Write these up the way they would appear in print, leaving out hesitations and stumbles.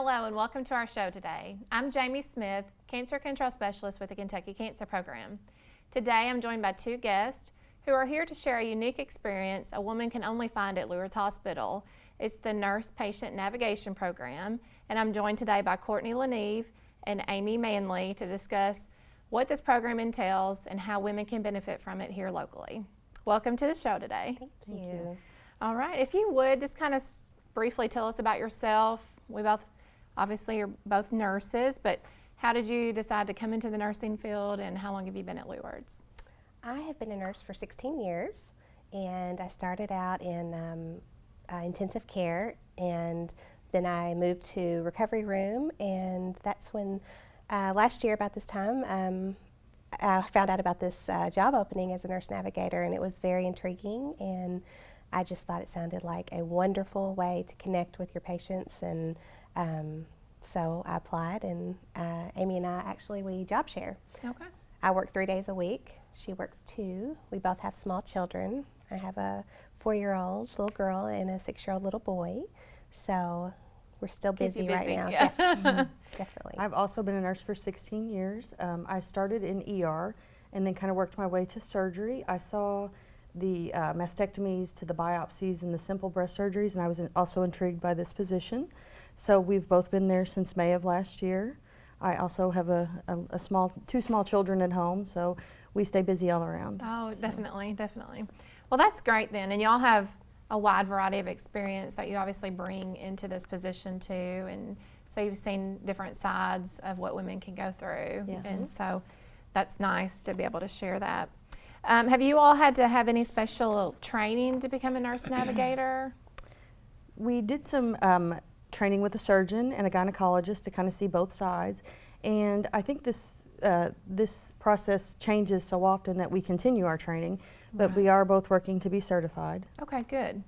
Hello and welcome to our show today. I'm Jamie Smith, Cancer Control Specialist with the Kentucky Cancer Program. Today I'm joined by two guests who are here to share a unique experience a woman can only find at Lourdes Hospital. It's the Nurse Patient Navigation Program, and I'm joined today by Courtney and LeNeave and Amy Manley to discuss what this program entails and how women can benefit from it here locally. Welcome to the show today. Thank you. All right, if you would just kind of briefly tell us about yourself. We both, obviously you're both nurses, but how did you decide to come into the nursing field and how long have you been at Lourdes? I have been a nurse for 16 years, and I started out in intensive care, and then I moved to recovery room, and that's when last year about this time I found out about this job opening as a nurse navigator, and it was very intriguing, and I just thought it sounded like a wonderful way to connect with your patients, and so I applied, and Amy and I actually, we job share. Okay. I work 3 days a week. She works 2. We both have small children. I have a 4-year-old little girl and a 6-year-old little boy, so we're still busy right now. Yeah. Yes, definitely. I've also been a nurse for 16 years. I started in ER and then kind of worked my way to surgery. I saw the mastectomies to the biopsies and the simple breast surgeries, and I was also intrigued by this position. So we've both been there since May of last year. I also have two small children at home, so we stay busy all around. Oh, so. Definitely. Well, that's great then, and y'all have a wide variety of experience that you obviously bring into this position too, and so you've seen different sides of what women can go through, yes. And so that's nice to be able to share that. Have you all had to have any special training to become a nurse navigator? We did some training with a surgeon and a gynecologist to kind of see both sides, and I think this process changes so often that we continue our training, but Right. we are both working to be certified. Okay, good.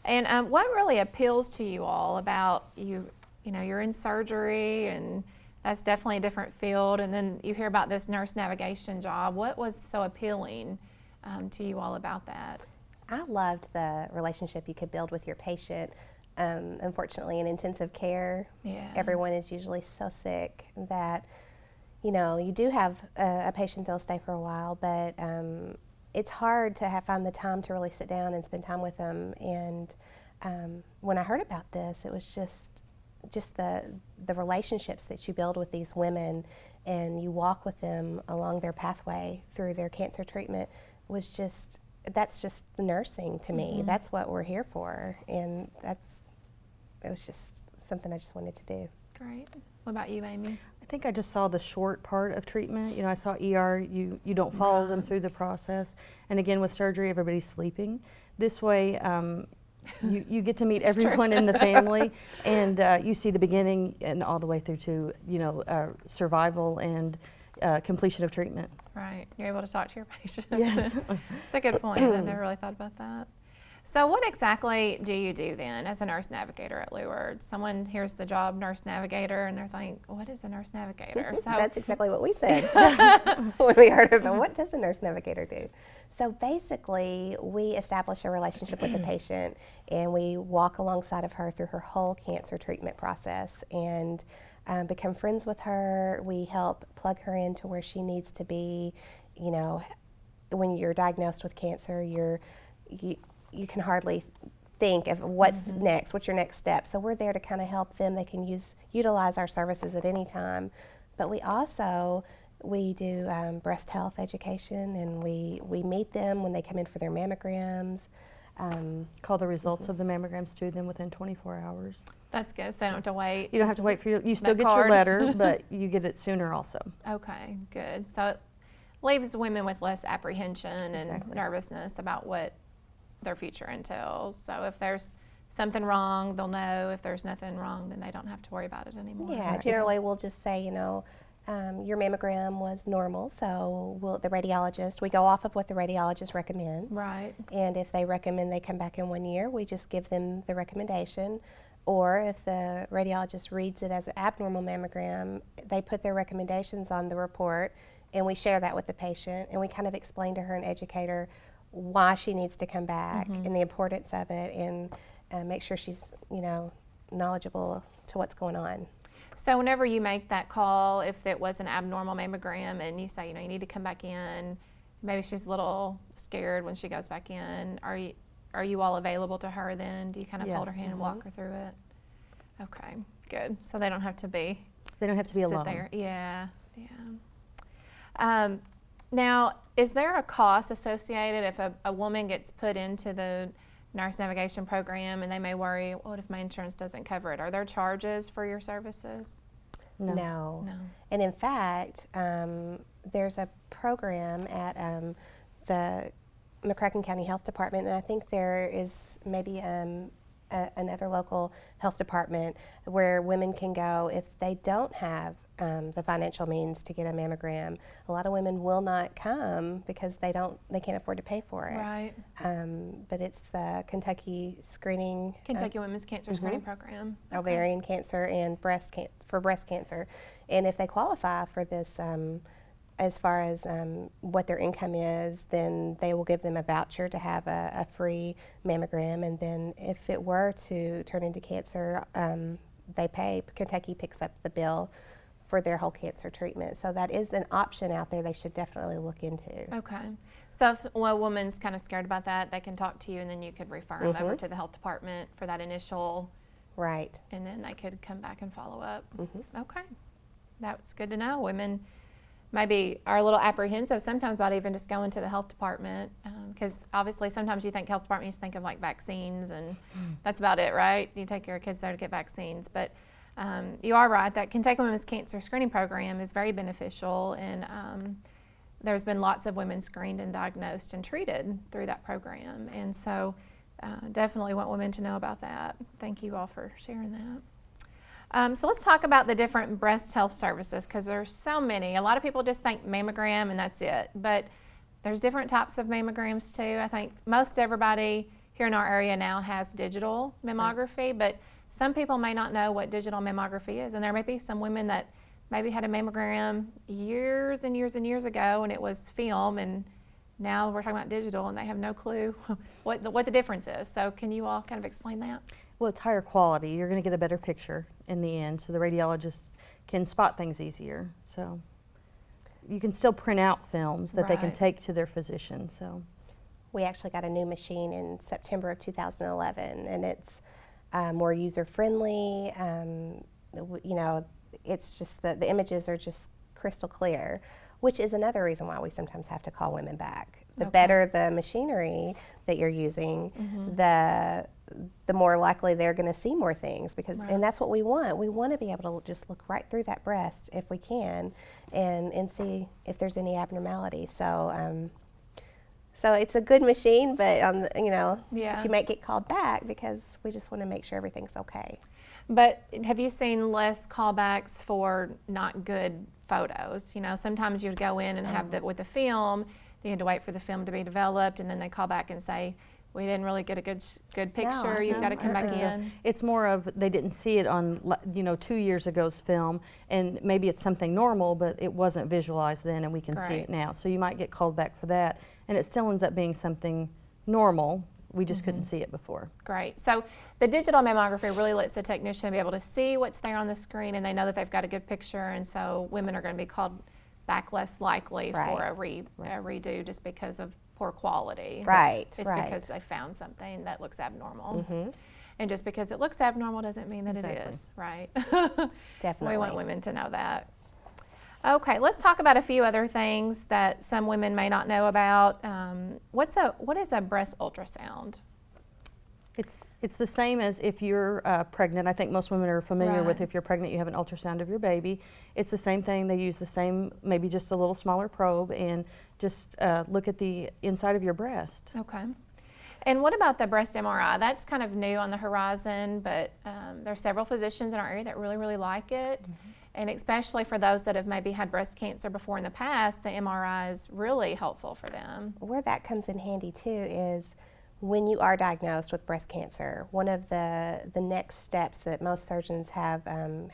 And what really appeals to you all about you know, you're in surgery, and that's definitely a different field, and then you hear about this nurse navigation job. What was so appealing to you all about that? I loved the relationship you could build with your patient. Unfortunately, in intensive care, everyone is usually so sick that, you know, you do have a patient that'll stay for a while, but it's hard to find the time to really sit down and spend time with them. And when I heard about this, it was just the relationships that you build with these women, and you walk with them along their pathway through their cancer treatment, that's just nursing to me. Mm-hmm. That's what we're here for, and it was just something I just wanted to do. Great. What about you, Amy? I think I just saw the short part of treatment. You know, I saw ER, you don't follow them through the process. And again, with surgery, everybody's sleeping. This way, you get to meet everyone in the family, and you see the beginning and all the way through to, you know, survival and completion of treatment. Right. You're able to talk to your patients. Yes. It's a good point. I never really thought about that. So what exactly do you do then as a nurse navigator at Lourdes? Someone hears the job nurse navigator and they're thinking, what is a nurse navigator? So That's exactly what we said when we heard of it. What does a nurse navigator do? So basically, we establish a relationship with the patient, and we walk alongside of her through her whole cancer treatment process and become friends with her. We help plug her into where she needs to be. You know, when you're diagnosed with cancer, you can hardly think of what's next, what's your next step. So we're there to kind of help them. They can utilize our services at any time. But we do breast health education, and we meet them when they come in for their mammograms. Call the results of the mammograms to them within 24 hours. that's good. So they don't have to wait. You don't have to wait for you still That get card. your letter, but you get it sooner also. Okay, good. So it leaves women with less apprehension and Exactly. nervousness about what their future entails. So if there's something wrong, they'll know. If there's nothing wrong, then they don't have to worry about it anymore. Yeah, Right. generally we'll just say, you know, your mammogram was normal, so the radiologist, we go off of what the radiologist recommends. Right. And if they recommend they come back in 1 year, we just give them the recommendation. Or if the radiologist reads it as an abnormal mammogram, they put their recommendations on the report, and we share that with the patient, and we kind of explain to her and educate her why she needs to come back and the importance of it, and make sure she's, you know, knowledgeable to what's going on. So whenever you make that call, if it was an abnormal mammogram and you say, you know, you need to come back in, maybe she's a little scared when she goes back in, are you all available to her then? Do you kind of hold her hand and walk her through it? Okay, good. So they don't have to be. They don't have to be alone. There. Yeah, yeah. Now, is there a cost associated if a woman gets put into the nurse navigation program and they may worry, what if my insurance doesn't cover it? Are there charges for your services? No. And in fact, there's a program at the McCracken County Health Department, and I think there is maybe another local health department where women can go if they don't have the financial means to get a mammogram. A lot of women will not come because they can't afford to pay for it. Right. But it's the Kentucky screening. Kentucky Women's Cancer Screening Program. Ovarian cancer and breast cancer. And if they qualify for this, as far as what their income is, then they will give them a voucher to have a free mammogram. And then if it were to turn into cancer, they pay. Kentucky picks up the bill for their whole cancer treatment. So that is an option out there they should definitely look into. Okay. So if a woman's kind of scared about that, they can talk to you and then you could refer them over to the health department for that initial. Right. And then they could come back and follow up. Okay. That's good to know. Women maybe are a little apprehensive sometimes about even just going to the health department, because obviously sometimes you think health department, you just think of like vaccines and that's about it, right? You take your kids there to get vaccines. But you are right, that Kentucky Women's Cancer Screening Program is very beneficial, and there's been lots of women screened and diagnosed and treated through that program. And so definitely want women to know about that. Thank you all for sharing that. So let's talk about the different breast health services, because there's so many. A lot of people just think mammogram and that's it, but there's different types of mammograms too. I think most everybody here in our area now has digital mammography, but some people may not know what digital mammography is, and there may be some women that maybe had a mammogram years and years and years ago and it was film, and now we're talking about digital and they have no clue what the difference is. So can you all kind of explain that? Well, it's higher quality. You're going to get a better picture in the end, so the radiologist can spot things easier. So you can still print out films that they can take to their physician. So we actually got a new machine in September of 2011, and it's more user-friendly. You know, it's just the images are just crystal clear, which is another reason why we sometimes have to call women back. The better the machinery that you're using, the more likely they're going to see more things, because and that's what we want. We want to be able to just look right through that breast if we can, and see if there's any abnormality. So so it's a good machine, but you know, but you might get called back because we just want to make sure everything's okay. But have you seen less callbacks for not good photos? You know, sometimes you'd go in and have with the film, you had to wait for the film to be developed, and then they call back and say, we didn't really get a good picture, you've got to come back in. It's more of they didn't see it on, you know, 2 years ago's film, and maybe it's something normal, but it wasn't visualized then and we can see it now. So you might get called back for that, and it still ends up being something normal. We just couldn't see it before. Great. So the digital mammography really lets the technician be able to see what's there on the screen, and they know that they've got a good picture, and so women are going to be called back less likely for a redo just because of poor quality. Right. It's because they found something that looks abnormal. And just because it looks abnormal doesn't mean that it is, right? Definitely. We want women to know that. Okay, let's talk about a few other things that some women may not know about. What is a breast ultrasound? It's the same as if you're pregnant. I think most women are familiar with if you're pregnant, you have an ultrasound of your baby. It's the same thing. They use the same, maybe just a little smaller probe, and just look at the inside of your breast. Okay. And what about the breast MRI? That's kind of new on the horizon, but there are several physicians in our area that really, really like it. And especially for those that have maybe had breast cancer before in the past, the MRI is really helpful for them. Where that comes in handy too is when you are diagnosed with breast cancer, one of the next steps that most surgeons have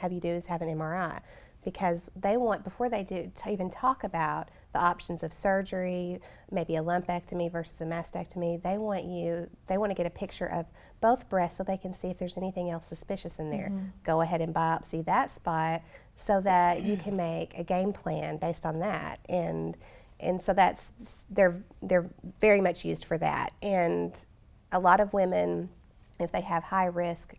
you do is have an MRI, because they want, before they do to even talk about the options of surgery, maybe a lumpectomy versus a mastectomy, they want to get a picture of both breasts so they can see if there's anything else suspicious in there. Go ahead and biopsy that spot so that you can make a game plan based on that. And so they're very much used for that. And a lot of women, if they have high risk,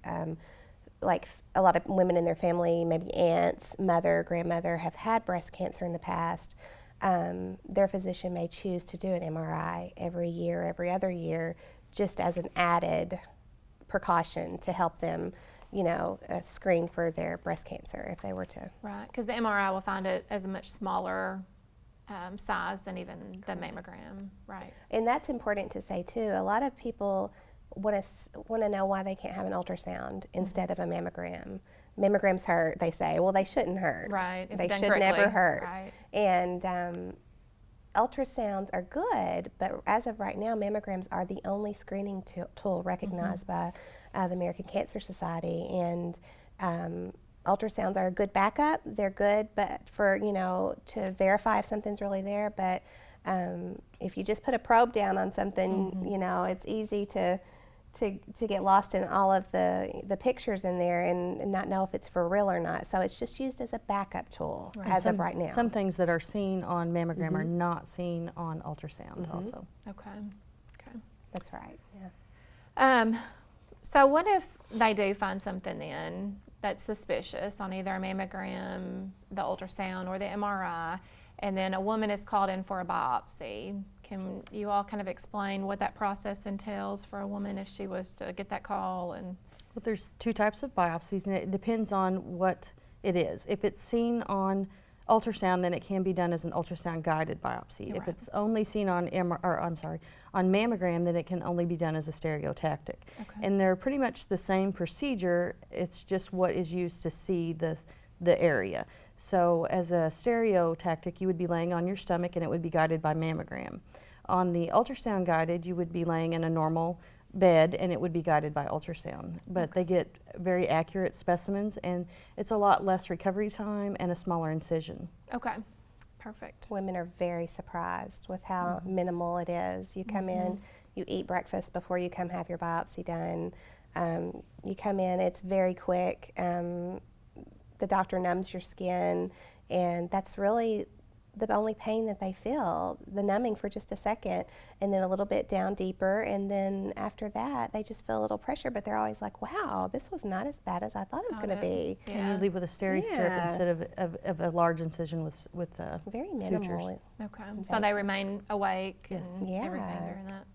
like a lot of women in their family, maybe aunts, mother, grandmother, have had breast cancer in the past, their physician may choose to do an MRI every year, every other year, just as an added precaution to help them, screen for their breast cancer if they were to. Right, because the MRI will find it as a much smaller size than even the mammogram, right? And that's important to say too. A lot of people want to know why they can't have an ultrasound instead of a mammogram. Mammograms hurt, they say. Well, they shouldn't hurt. Right. They should never hurt. Right. And ultrasounds are good, but as of right now, mammograms are the only screening tool recognized by the American Cancer Society. And ultrasounds are a good backup. They're good, but for, to verify if something's really there. But if you just put a probe down on something, it's easy to get lost in all of the pictures in there and not know if it's for real or not. So it's just used as a backup tool as of right now. Some things that are seen on mammogram are not seen on ultrasound also. Okay. That's right, yeah. So what if they do find something then that's suspicious on either a mammogram, the ultrasound, or the MRI, and then a woman is called in for a biopsy? Can you all kind of explain what that process entails for a woman if she was to get that call? And well, there's two types of biopsies, and it depends on what it is. If it's seen on ultrasound, then it can be done as an ultrasound guided biopsy. Right. If it's only seen on on mammogram, then it can only be done as a stereotactic. Okay. And they're pretty much the same procedure. It's just what is used to see the area. So as a stereotactic, you would be laying on your stomach and it would be guided by mammogram. On the ultrasound guided, you would be laying in a normal bed and it would be guided by ultrasound. But they get very accurate specimens and it's a lot less recovery time and a smaller incision. okay, perfect. Women are very surprised with how minimal it is. You come in, you eat breakfast before you come have your biopsy done. You come in, it's very quick. The doctor numbs your skin, and that's really the only pain that they feel, the numbing for just a second, and then a little bit down deeper, and then after that, they just feel a little pressure, but they're always like, wow, this was not as bad as I thought it was going to be. Yeah. And you leave with a steri-strip instead of a large incision with very minimal. sutures. Okay, so they remain awake and Yeah. everything during that.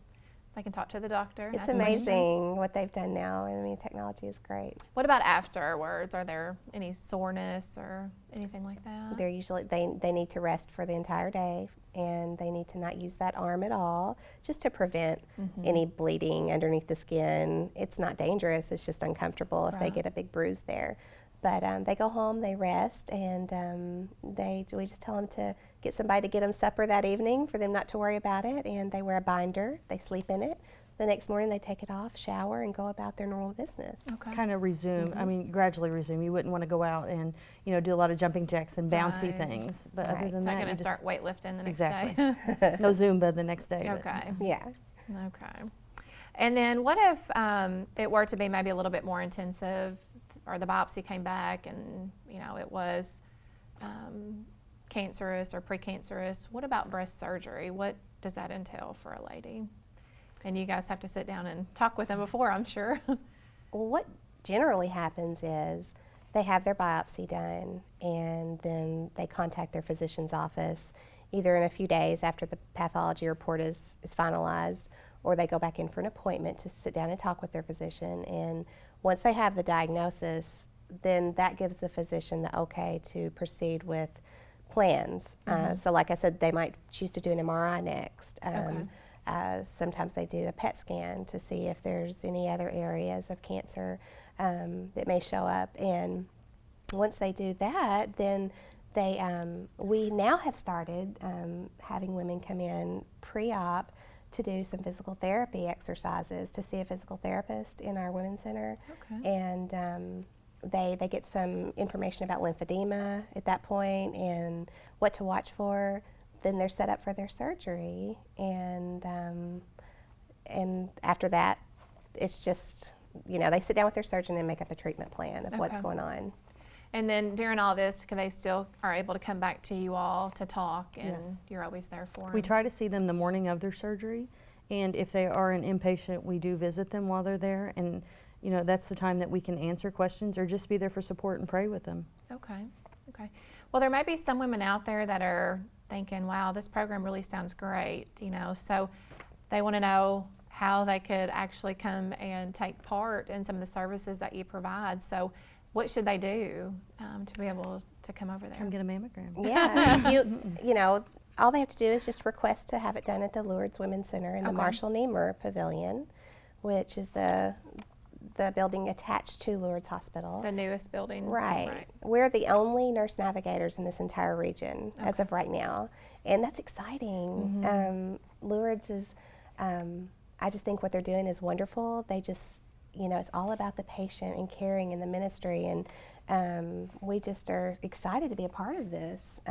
They can talk to the doctor. And It's ask questions. amazing what they've done now. I mean, technology is great. What about afterwards? Are there any soreness or anything like that? They're usually, they need to rest for the entire day, and they need to not use that arm at all, just to prevent any bleeding underneath the skin. It's not dangerous, it's just uncomfortable if they get a big bruise there. But they go home, they rest, and we just tell them to get somebody to get them supper that evening for them not to worry about it, and they wear a binder, they sleep in it. The next morning they take it off, shower, and go about their normal business. Okay. Kind of resume, I mean, gradually resume. You wouldn't want to go out and, do a lot of jumping jacks and bouncy things. But other than Not that, going you to just start weightlifting the next exactly. day. No Zumba the next day. but- Okay. Yeah. Okay. And then what if it were to be maybe a little bit more intensive, or the biopsy came back and, it was cancerous or precancerous? What about breast surgery? What does that entail for a lady? And you guys have to sit down and talk with them before, I'm sure. Well, what generally happens is they have their biopsy done, and then they contact their physician's office either in a few days after the pathology report is finalized, or they go back in for an appointment to sit down and talk with their physician. And once they have the diagnosis, then that gives the physician the okay to proceed with plans. So like I said, they might choose to do an MRI next. Sometimes they do a PET scan to see if there's any other areas of cancer that may show up. And once they do that, then we now have started having women come in pre-op to do some physical therapy exercises, to see a physical therapist in our women's center. Okay. And they get some information about lymphedema at that point and what to watch for. Then they're set up for their surgery, and after that, it's just, they sit down with their surgeon and make up a treatment plan of what's going on. And then during all this, they still are able to come back to you all to talk, and Yes. you're always there for them? We try to see them the morning of their surgery, and if they are an inpatient, we do visit them while they're there, and that's the time that we can answer questions or just be there for support and pray with them. Okay. Well, there may be some women out there that are thinking, wow, this program really sounds great, so they want to know how they could actually come and take part in some of the services that you provide. So what should they do to be able to come over there? Come get a mammogram. Yeah, all they have to do is just request to have it done at the Lourdes Women's Center in the Marshall Niemer Pavilion, which is the building attached to Lourdes Hospital. The newest building. Right. We're the only nurse navigators in this entire region as of right now, and that's exciting. Lourdes is, I just think what they're doing is wonderful. They just, it's all about the patient and caring in the ministry, and we just are excited to be a part of this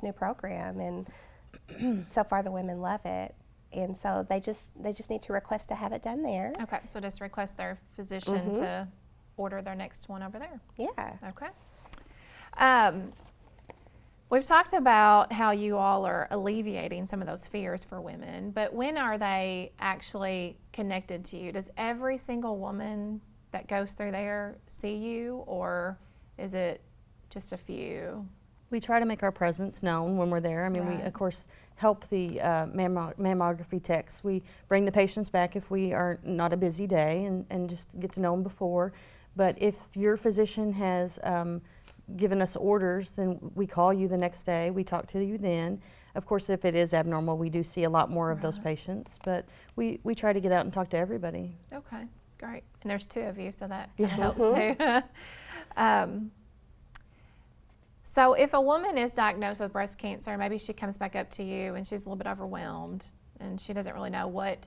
new program, and so far the women love it. And so they just need to request to have it done there. Okay, so just request their physician to order their next one over there. Yeah. Okay. We've talked about how you all are alleviating some of those fears for women, but when are they actually connected to you? Does every single woman that goes through there see you, or is it just a few? We try to make our presence known when we're there. I mean, we, of course, help the mammography techs. We bring the patients back if we are not a busy day and just get to know them before. But if your physician has given us orders, then we call you the next day. We talk to you then. Of course, if it is abnormal, we do see a lot more of those patients. But we try to get out and talk to everybody. Okay, great. And there's two of you, so that helps too. So if a woman is diagnosed with breast cancer, maybe she comes back up to you and she's a little bit overwhelmed and she doesn't really know what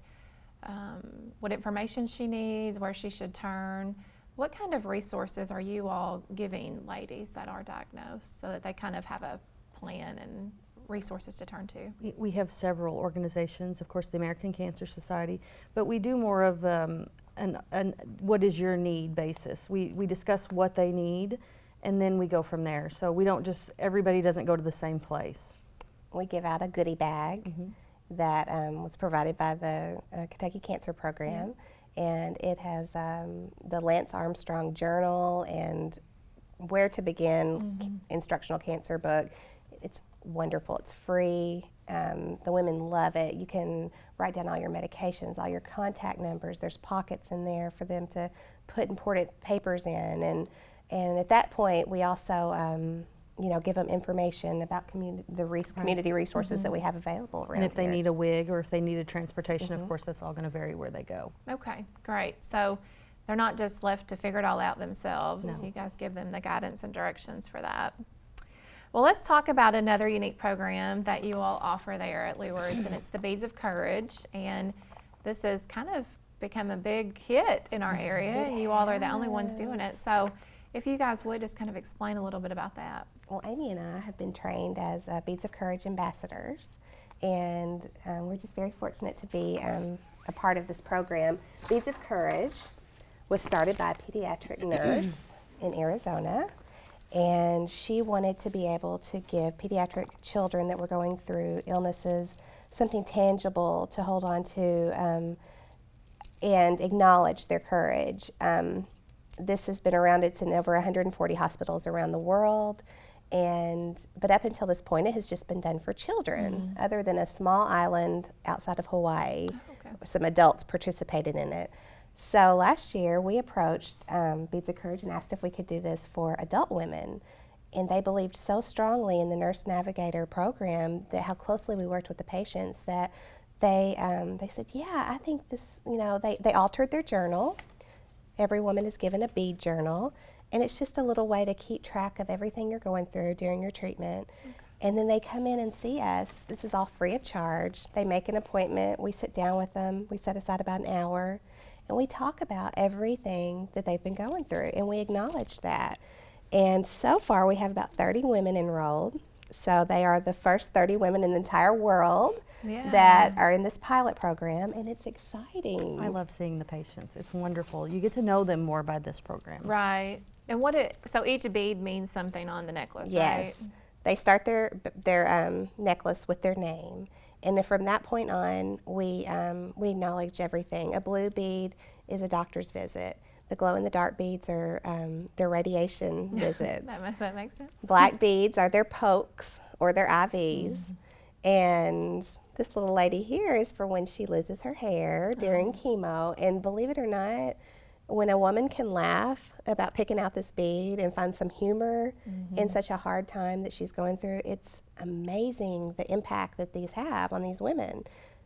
information she needs, where she should turn. What kind of resources are you all giving ladies that are diagnosed so that they kind of have a plan and resources to turn to? We have several organizations, of course the American Cancer Society, but we do more of an what is your need basis. We discuss what they need, and then we go from there. So we don't just, everybody doesn't go to the same place. We give out a goodie bag that was provided by the Kentucky Cancer Program, and it has the Lance Armstrong Journal and Where to Begin instructional cancer book. It's wonderful. It's free. The women love it. You can write down all your medications, all your contact numbers. There's pockets in there for them to put important papers in, and at that point, we also, give them information about community resources that we have available around And if they here. need a wig or if they need a transportation, of course, that's all going to vary where they go. Okay, great. So they're not just left to figure it all out themselves. No. You guys give them the guidance and directions for that. Well, let's talk about another unique program that you all offer there at Lourdes, and it's the Beads of Courage. And this has kind of become a big hit in our area. You all are the only ones doing it. So if you guys would just kind of explain a little bit about that. Well, Amy and I have been trained as Beads of Courage ambassadors, and we're just very fortunate to be a part of this program. Beads of Courage was started by a pediatric nurse in Arizona, and she wanted to be able to give pediatric children that were going through illnesses something tangible to hold on to and acknowledge their courage. This has been around, it's in over 140 hospitals around the world, but up until this point it has just been done for children, other than a small island outside of Hawaii. Some adults participated in it. So last year we approached Beads of Courage and asked if we could do this for adult women, and they believed so strongly in the Nurse Navigator program, that how closely we worked with the patients, that they said, yeah, I think this, they altered their journal. Every woman is given a bead journal, and it's just a little way to keep track of everything you're going through during your treatment. And then they come in and see us. This is all free of charge. They make an appointment. We sit down with them. We set aside about an hour, and we talk about everything that they've been going through, and we acknowledge that. And so far, we have about 30 women enrolled. So they are the first 30 women in the entire world that are in this pilot program, and it's exciting. I love seeing the patients. It's wonderful. You get to know them more by this program. Right. And so each bead means something on the necklace, yes. right? They start their necklace with their name, and then from that point on, we acknowledge everything. A blue bead is a doctor's visit. The glow-in-the-dark beads are their radiation visits. That makes sense. Black beads are their pokes or their IVs. And this little lady here is for when she loses her hair during chemo. And believe it or not, when a woman can laugh about picking out this bead and find some humor in such a hard time that she's going through, it's amazing the impact that these have on these women.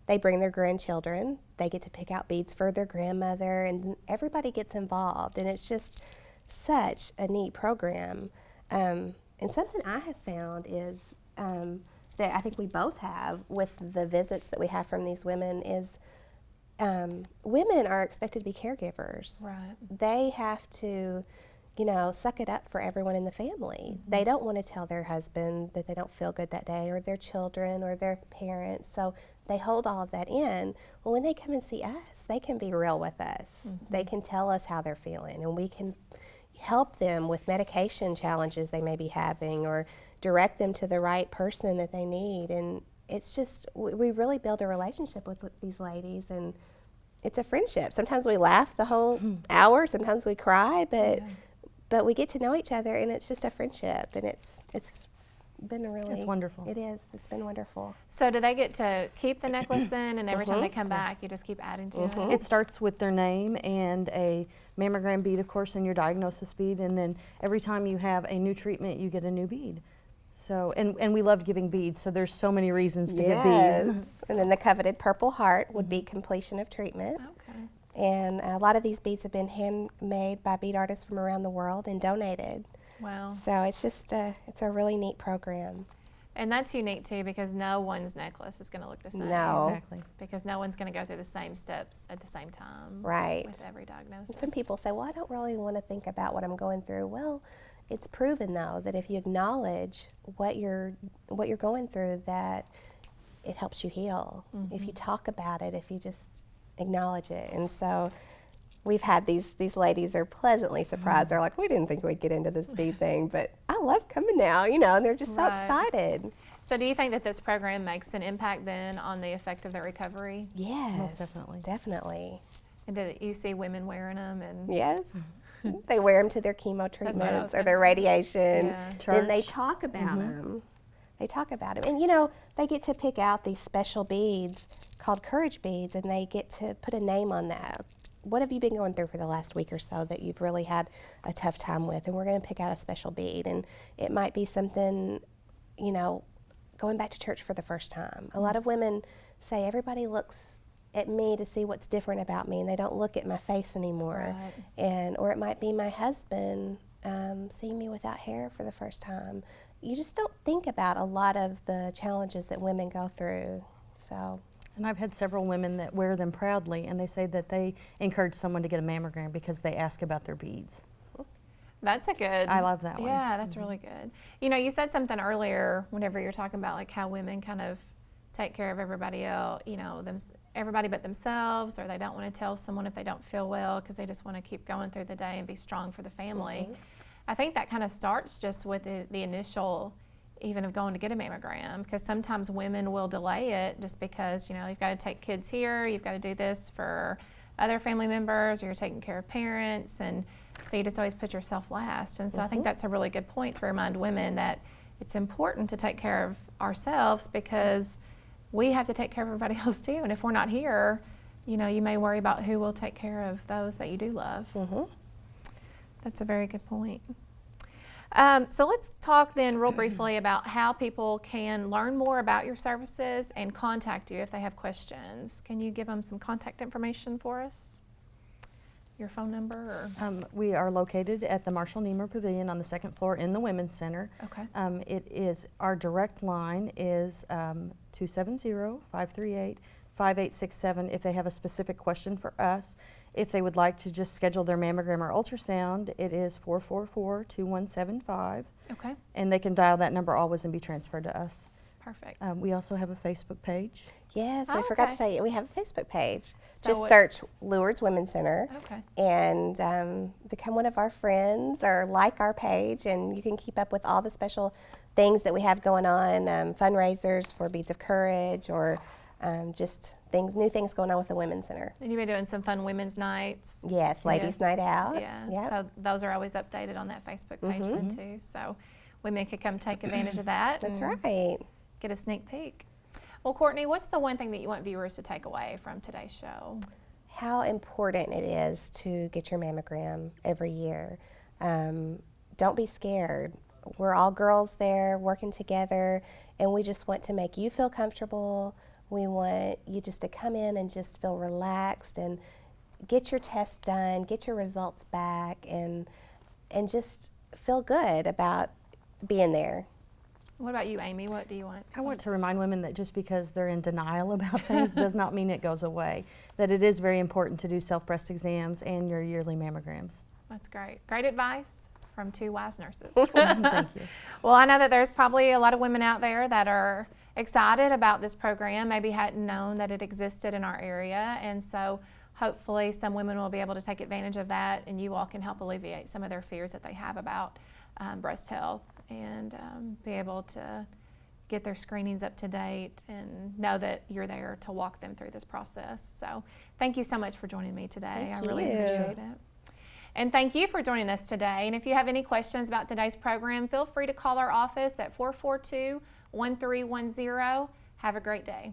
They bring their grandchildren, they get to pick out beads for their grandmother, and everybody gets involved, and it's just such a neat program. And something I have found is that I think we both have with the visits that we have from these women is women are expected to be caregivers. Right. They have to, suck it up for everyone in the family. They don't want to tell their husband that they don't feel good that day, or their children, or their parents. So they hold all of that in. Well, when they come and see us, they can be real with us. They can tell us how they're feeling, and we can help them with medication challenges they may be having, or direct them to the right person that they need. And it's just, we really build a relationship with these ladies, and it's a friendship. Sometimes we laugh the whole hour, sometimes we cry, but we get to know each other, and it's just a friendship, and it's been really, it's wonderful. It is. It's been wonderful. So do they get to keep the necklace in, and every time they come back, you just keep adding to it? It starts with their name and a mammogram bead, of course, and your diagnosis bead, and then every time you have a new treatment, you get a new bead. So, and we love giving beads, so there's so many reasons to get beads. And then the coveted Purple Heart would be completion of treatment. Okay. And a lot of these beads have been handmade by bead artists from around the world and donated. Wow. So it's just it's a really neat program. And that's unique too, because no one's necklace is going to look the same. No. Exactly. Because no one's going to go through the same steps at the same time. Right. With every diagnosis. Some people say, well, I don't really want to think about what I'm going through. Well, it's proven though that if you acknowledge what you're going through, that it helps you heal. If you talk about it, if you just acknowledge it. And so we've had these ladies are pleasantly surprised. They're like, we didn't think we'd get into this bead thing, but I love coming now, and they're just so excited. So do you think that this program makes an impact then on the effect of their recovery? Yes. Most definitely. Definitely. And do you see women wearing them? And Yes. They wear them to their chemo treatments or their radiation. Then they talk about them. They talk about them. And they get to pick out these special beads called courage beads, and they get to put a name on that. What have you been going through for the last week or so that you've really had a tough time with? And we're going to pick out a special bead. And it might be something, going back to church for the first time. A lot of women say everybody looks at me to see what's different about me, and they don't look at my face anymore. Right. Or it might be my husband seeing me without hair for the first time. You just don't think about a lot of the challenges that women go through. So. And I've had several women that wear them proudly, and they say that they encourage someone to get a mammogram because they ask about their beads. That's a good. I love that one. Yeah, that's really good. You said something earlier whenever you're talking about like how women kind of take care of everybody else, everybody but themselves, or they don't want to tell someone if they don't feel well because they just want to keep going through the day and be strong for the family. I think that kind of starts just with the initial even of going to get a mammogram, because sometimes women will delay it just because, you've got to take kids here, you've got to do this for other family members, or you're taking care of parents, and so you just always put yourself last. And so I think that's a really good point to remind women that it's important to take care of ourselves, because we have to take care of everybody else too. And if we're not here, you may worry about who will take care of those that you do love. That's a very good point. So let's talk then real briefly about how people can learn more about your services and contact you if they have questions. Can you give them some contact information for us? Your phone number? Or? We are located at the Marshall Niemer Pavilion on the second floor in the Women's Center. Okay. Our direct line is 270-538-5867 if they have a specific question for us. If they would like to just schedule their mammogram or ultrasound, it is 444-2175. Okay, And they can dial that number always and be transferred to us. perfect. We also have a Facebook page. Yes, Oh, I forgot okay. to tell you, we have a Facebook page. So Just what- search Lourdes Women's Center Okay. and become one of our friends or like our page, and you can keep up with all the special things that we have going on, fundraisers for Beads of Courage, or just new things going on with the Women's Center. And you've been doing some fun women's nights. Yes, Ladies Night Out. Yeah, Yep. so those are always updated on that Facebook page then too. So women could come take advantage of that. That's and right. Get a sneak peek. Well, Courtney, what's the one thing that you want viewers to take away from today's show? How important it is to get your mammogram every year. Don't be scared. We're all girls there working together, and we just want to make you feel comfortable. We want you just to come in and just feel relaxed and get your test done, get your results back, and just feel good about being there. What about you, Amy? What do you want? I want to remind women that just because they're in denial about things does not mean it goes away. That it is very important to do self-breast exams and your yearly mammograms. That's great. Great advice from two wise nurses. Thank you. Well, I know that there's probably a lot of women out there that are excited about this program, maybe hadn't known that it existed in our area, and so hopefully some women will be able to take advantage of that, and you all can help alleviate some of their fears that they have about breast health, and be able to get their screenings up to date and know that you're there to walk them through this process. So thank you so much for joining me today. Thank I really you. appreciate it. And thank you for joining us today. And if you have any questions about today's program, feel free to call our office at 442-1310. Have a great day.